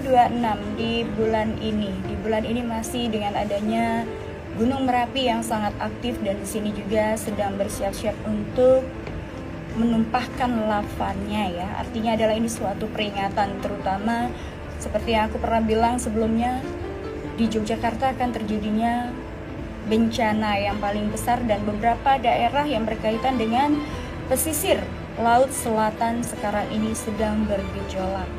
2026 di bulan ini masih dengan adanya Gunung Merapi yang sangat aktif, dan di sini juga sedang bersiap-siap untuk menumpahkan lavanya ya. Artinya adalah ini suatu peringatan, terutama seperti yang aku pernah bilang sebelumnya, di Yogyakarta akan terjadinya bencana yang paling besar dan beberapa daerah yang berkaitan dengan pesisir Laut Selatan sekarang ini sedang bergejolak.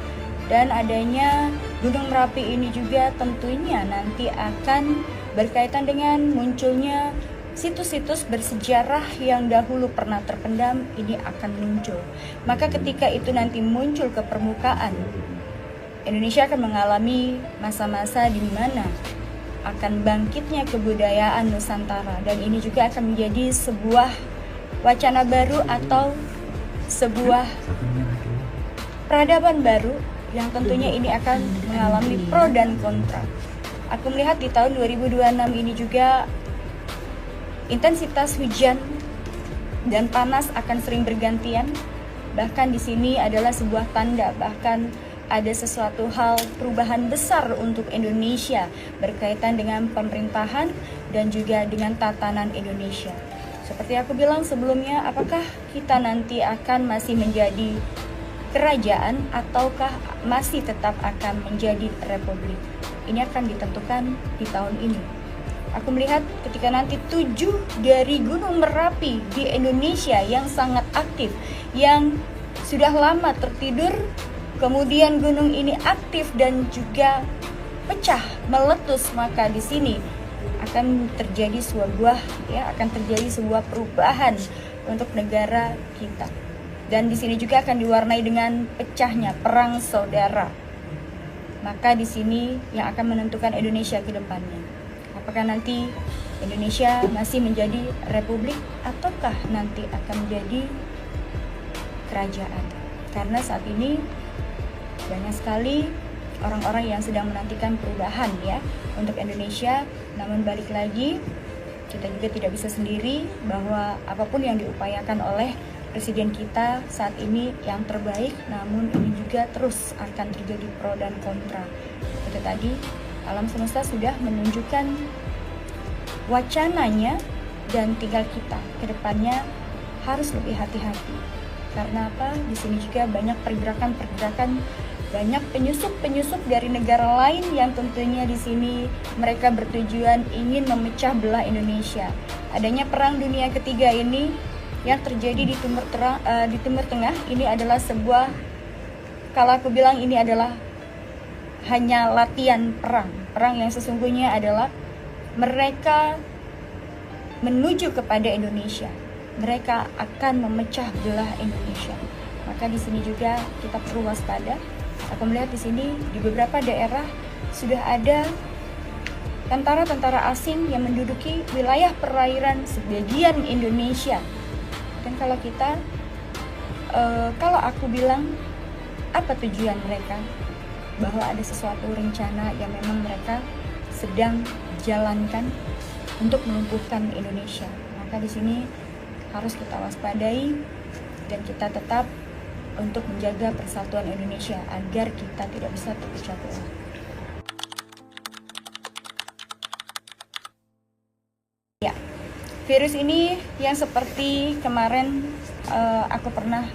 Dan adanya Gunung Merapi ini juga tentunya nanti akan berkaitan dengan munculnya situs-situs bersejarah yang dahulu pernah terpendam, ini akan muncul. Maka ketika itu nanti muncul ke permukaan, Indonesia akan mengalami masa-masa di mana akan bangkitnya kebudayaan Nusantara, dan ini juga akan menjadi sebuah wacana baru atau sebuah peradaban baru yang tentunya ini akan mengalami pro dan kontra. Aku melihat di tahun 2026 ini juga intensitas hujan dan panas akan sering bergantian. Bahkan di sini adalah sebuah tanda, bahkan ada sesuatu hal perubahan besar untuk Indonesia berkaitan dengan pemerintahan dan juga dengan tatanan Indonesia. Seperti aku bilang sebelumnya, apakah kita nanti akan masih menjadi kerajaan ataukah masih tetap akan menjadi republik? Ini akan ditentukan di tahun ini. Aku melihat ketika nanti 7 dari Gunung Merapi di Indonesia yang sangat aktif, yang sudah lama tertidur, kemudian gunung ini aktif dan juga pecah, meletus, maka di sini akan terjadi sebuah perubahan untuk negara kita. Dan di sini juga akan diwarnai dengan pecahnya perang saudara. Maka di sini yang akan menentukan Indonesia ke depannya. Apakah nanti Indonesia masih menjadi republik ataukah nanti akan menjadi kerajaan? Karena saat ini banyak sekali orang-orang yang sedang menantikan perubahan ya untuk Indonesia. Namun balik lagi, kita juga tidak bisa sendiri, bahwa apapun yang diupayakan oleh presiden kita saat ini yang terbaik, namun ini juga terus akan terjadi pro dan kontra. Itu tadi, alam semesta sudah menunjukkan wacananya, dan tinggal kita ke depannya harus lebih hati-hati. Karena apa? Di sini juga banyak pergerakan-pergerakan, banyak penyusup-penyusup dari negara lain yang tentunya di sini mereka bertujuan ingin memecah belah Indonesia. Adanya perang dunia ketiga ini yang terjadi di Timur Tengah ini adalah sebuah, kalau aku bilang ini adalah hanya latihan perang. Perang yang sesungguhnya adalah mereka menuju kepada Indonesia. Mereka akan memecah belah Indonesia. Maka di sini juga kita perlu waspada. Aku melihat di sini di beberapa daerah sudah ada tentara-tentara asing yang menduduki wilayah perairan sebagian Indonesia. Dan kalau aku bilang, apa tujuan mereka? Bahwa ada sesuatu rencana yang memang mereka sedang jalankan untuk melumpuhkan Indonesia. Maka di sini harus kita waspadai dan kita tetap untuk menjaga persatuan Indonesia agar kita tidak bisa terpecah belah. Ya, virus ini yang seperti kemarin aku pernah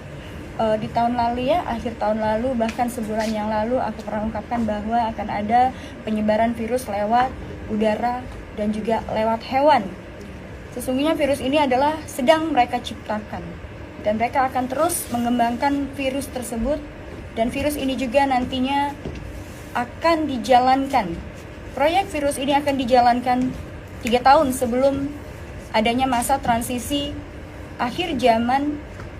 di tahun lalu ya, akhir tahun lalu, bahkan sebulan yang lalu aku pernah ungkapkan bahwa akan ada penyebaran virus lewat udara dan juga lewat hewan. Sesungguhnya virus ini adalah sedang mereka ciptakan, dan mereka akan terus mengembangkan virus tersebut, dan virus ini juga nantinya akan dijalankan. Proyek virus ini akan dijalankan 3 tahun sebelum adanya masa transisi akhir zaman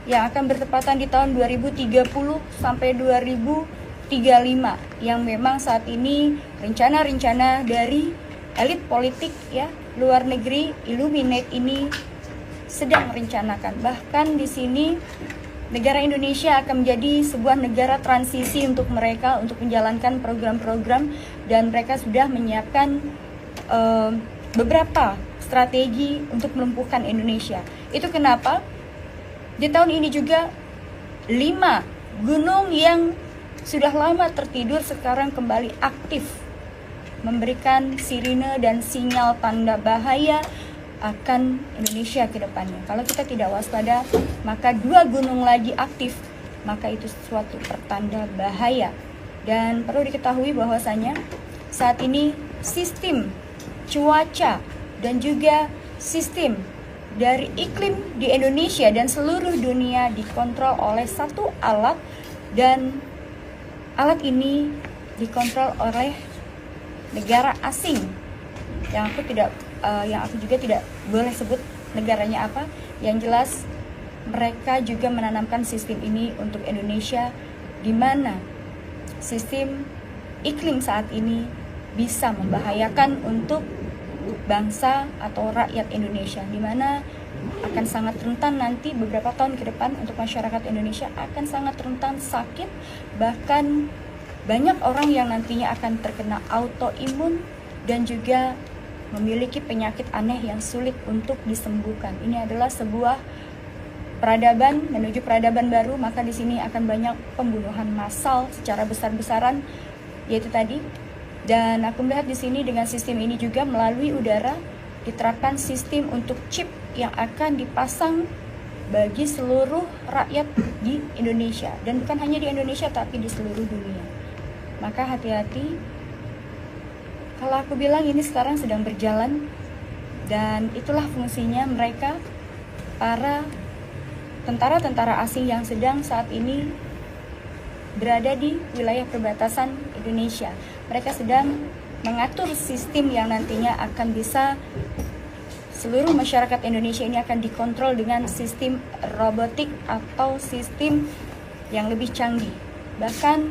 yang akan bertepatan di tahun 2030 sampai 2035, yang memang saat ini rencana-rencana dari elit politik ya luar negeri, Illuminate ini sedang merencanakan. Bahkan di sini negara Indonesia akan menjadi sebuah negara transisi untuk mereka untuk menjalankan program-program, dan mereka sudah menyiapkan beberapa strategi untuk melumpuhkan Indonesia. Itu kenapa di tahun ini juga 5 gunung yang sudah lama tertidur sekarang kembali aktif, memberikan sirine dan sinyal tanda bahaya akan Indonesia ke depannya. Kalau kita tidak waspada, maka 2 gunung lagi aktif, maka itu suatu pertanda bahaya. Dan perlu diketahui bahwasanya saat ini sistem cuaca dan juga sistem dari iklim di Indonesia dan seluruh dunia dikontrol oleh satu alat, dan alat ini dikontrol oleh negara asing yang aku juga tidak boleh sebut negaranya apa. Yang jelas mereka juga menanamkan sistem ini untuk Indonesia, di mana sistem iklim saat ini bisa membahayakan untuk bangsa atau rakyat Indonesia, di mana akan sangat rentan nanti beberapa tahun ke depan untuk masyarakat Indonesia akan sangat rentan sakit, bahkan banyak orang yang nantinya akan terkena autoimun dan juga memiliki penyakit aneh yang sulit untuk disembuhkan. Ini adalah sebuah peradaban menuju peradaban baru, maka di sini akan banyak pembunuhan massal secara besar-besaran, yaitu tadi. Dan aku melihat di sini dengan sistem ini juga melalui udara diterapkan sistem untuk chip yang akan dipasang bagi seluruh rakyat di Indonesia, dan bukan hanya di Indonesia tapi di seluruh dunia. Maka hati-hati. Kalau aku bilang ini sekarang sedang berjalan, dan itulah fungsinya mereka, para tentara-tentara asing yang sedang saat ini berada di wilayah perbatasan Indonesia. Mereka sedang mengatur sistem yang nantinya akan bisa seluruh masyarakat Indonesia ini akan dikontrol dengan sistem robotik atau sistem yang lebih canggih. Bahkan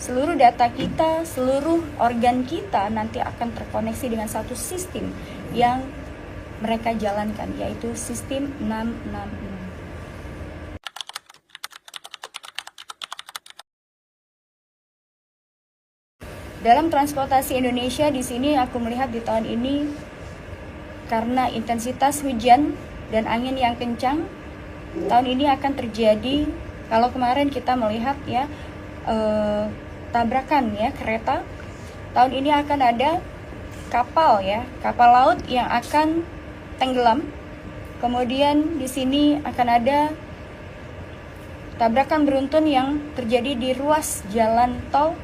seluruh data kita, seluruh organ kita nanti akan terkoneksi dengan satu sistem yang mereka jalankan, yaitu sistem 666. Dalam transportasi Indonesia di sini aku melihat di tahun ini karena intensitas hujan dan angin yang kencang, tahun ini akan terjadi, kalau kemarin kita melihat ya tabrakan ya kereta, tahun ini akan ada kapal laut yang akan tenggelam. Kemudian di sini akan ada tabrakan beruntun yang terjadi di ruas jalan tol.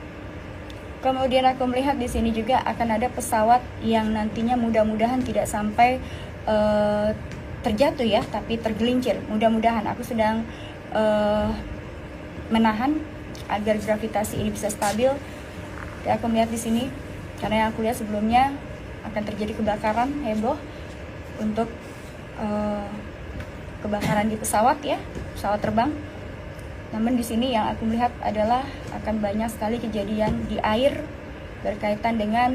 Kemudian aku melihat di sini juga akan ada pesawat yang nantinya mudah-mudahan tidak sampai terjatuh ya, tapi tergelincir. Mudah-mudahan, aku sedang menahan agar gravitasi ini bisa stabil. Dan aku melihat di sini, karena yang aku lihat sebelumnya akan terjadi kebakaran heboh untuk kebakaran di pesawat ya, pesawat terbang. Namun di sini yang aku melihat adalah akan banyak sekali kejadian di air berkaitan dengan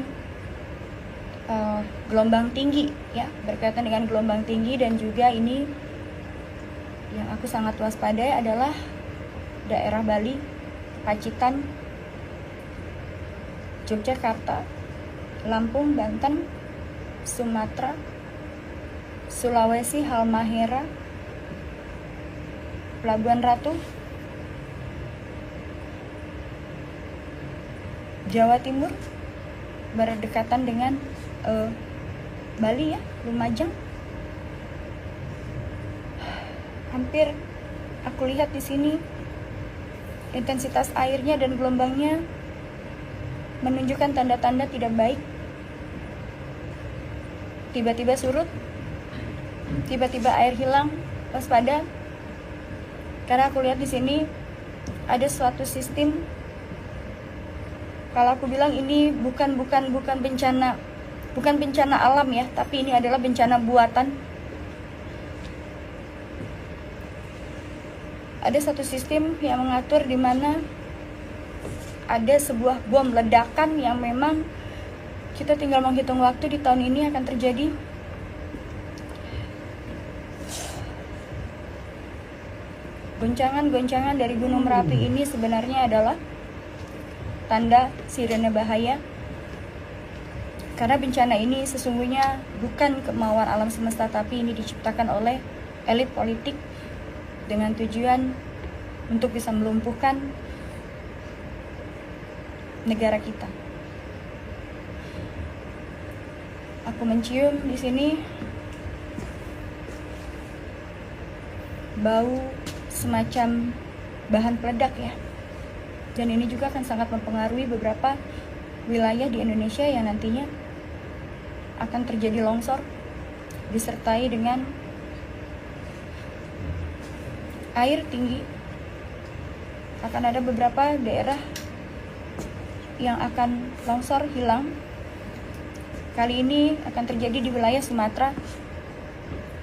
gelombang tinggi ya, berkaitan dengan gelombang tinggi. Dan juga ini yang aku sangat waspadai adalah daerah Bali, Pacitan, Yogyakarta, Lampung, Banten, Sumatera, Sulawesi, Halmahera, Pelabuhan Ratu, Jawa Timur, berdekatan dengan Bali ya, Lumajang. Hampir aku lihat di sini intensitas airnya dan gelombangnya menunjukkan tanda-tanda tidak baik. Tiba-tiba surut, tiba-tiba air hilang, waspada. Karena aku lihat di sini ada suatu sistem. Kalau aku bilang ini bukan bencana, bukan bencana alam ya, tapi ini adalah bencana buatan. Ada satu sistem yang mengatur di mana ada sebuah bom ledakan yang memang kita tinggal menghitung waktu di tahun ini akan terjadi. Goncangan-goncangan dari Gunung Merapi ini sebenarnya adalah tanda sirene bahaya. Karena bencana ini sesungguhnya bukan kemauan alam semesta, tapi ini diciptakan oleh elit politik dengan tujuan untuk bisa melumpuhkan negara kita. Aku mencium di sini bau semacam bahan peledak ya. Dan ini juga akan sangat mempengaruhi beberapa wilayah di Indonesia yang nantinya akan terjadi longsor disertai dengan air tinggi. Akan ada beberapa daerah yang akan longsor hilang. Kali ini akan terjadi di wilayah Sumatera,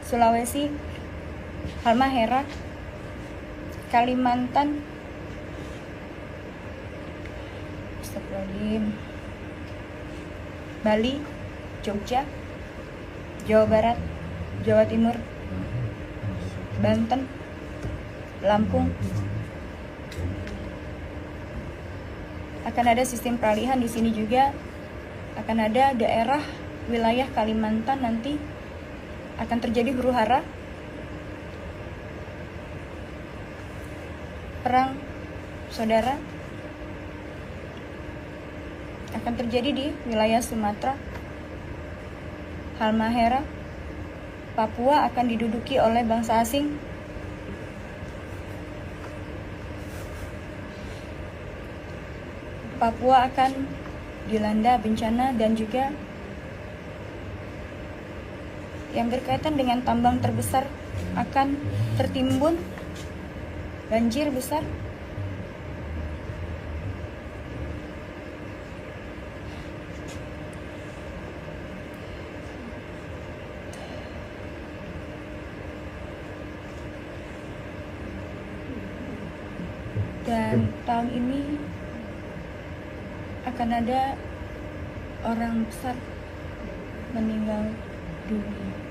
Sulawesi, Halmahera, Kalimantan, Bali, Jogja, Jawa Barat, Jawa Timur, Banten, Lampung. Akan ada sistem peralihan di sini juga. Akan ada daerah wilayah Kalimantan nanti akan terjadi huru-hara, perang saudara akan terjadi di wilayah Sumatera, Halmahera, Papua akan diduduki oleh bangsa asing. Papua akan dilanda bencana dan juga yang berkaitan dengan tambang terbesar akan tertimbun banjir besar. Dan tahun ini akan ada orang besar meninggal dunia.